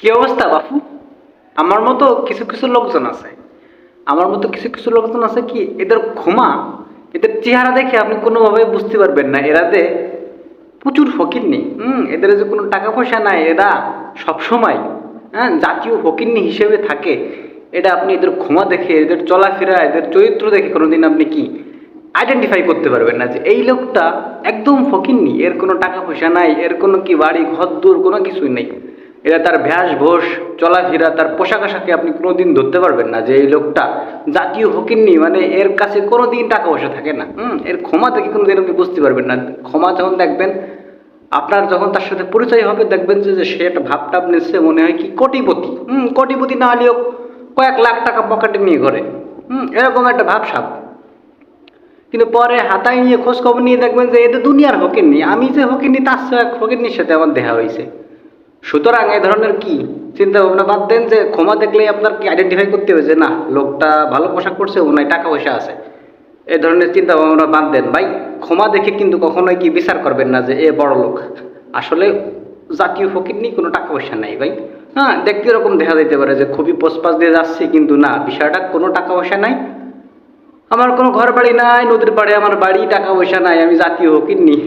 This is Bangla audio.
কি অবস্থা বাপু? আমার মতো কিছু কিছু লোকজন আছে। আমার মতো কিছু কিছু লোকজন আছে কি এদের ক্ষমা, এদের চেহারা দেখে আপনি কোনোভাবে বুঝতে পারবেন না এরা যে প্রচুর ফকিন্নি। এদের যে কোনো টাকা পয়সা নাই, এরা সবসময় জাতীয় ফকিন্নি হিসেবে থাকে। এটা আপনি এদের ক্ষমা দেখে, এদের চলাফেরা, এদের চরিত্র দেখে কোনোদিন আপনি কি আইডেন্টিফাই করতে পারবেন না যে এই লোকটা একদম ফকিন্নি, এর কোনো টাকা পয়সা নাই, এর কোনো কি বাড়ি ঘর দূর কোনো কিছুই নেই। এটা তার ভ্যাস চলাফেরা, তার পোশাক আশাকে আপনি কোনোদিন ধরতে পারবেন না যে এই লোকটা জাতীয় ফকিন্নি, মানে এর কাছে কোনোদিন টাকা পয়সা থাকে না। এর ক্ষমা থেকে কোনোদিন আপনি বুঝতে পারবেন না। ক্ষমা যখন দেখবেন, আপনার যখন তার সাথে পরিচয় হবে, দেখবেন যে সে একটা ভাবটাব নিচ্ছে, মনে হয় কি কোটিপতি। কোটিপতি না হলেও কয়েক লাখ টাকা পকেটে নিয়ে ঘরে, এরকম একটা ভাবসাব। কিন্তু পরে হাতায় নিয়ে খোঁজ খবর নিয়ে দেখবেন যে এদের দুনিয়ার হকেননি, আমি যে হকেননি তার চেয়ে এক হকেননির সাথে আমার দেখা হয়েছে। সুতরাং এই ধরনের কি চিন্তা ভাবনা বাদ দেন যে ক্ষমা দেখলেই আপনার কি আইডেন্টিফাই করতে হবে যে না, লোকটা ভালো পোশাক পরছে, ওনার টাকা পয়সা আছে। এই ধরনের চিন্তা ভাবনা বাদ দেন ভাই। ক্ষমা দেখে কিন্তু কখনোই কি বিচার করবেন না যে এ বড় লোক। আসলে জাতীয় ফকিরনি, কোনো টাকা পয়সা নাই ভাই। দেখতে এরকম দেখা যেতে পারে যে খুবই পোসপাস দিয়ে যাচ্ছে, কিন্তু না, বিষয়টা কোনো টাকা পয়সা নাই। আমার কোনো ঘর বাড়ি নাই, নদীর পাড়ে আমার বাড়ি, টাকা পয়সা নাই, আমি জাতীয় ফকিরনি।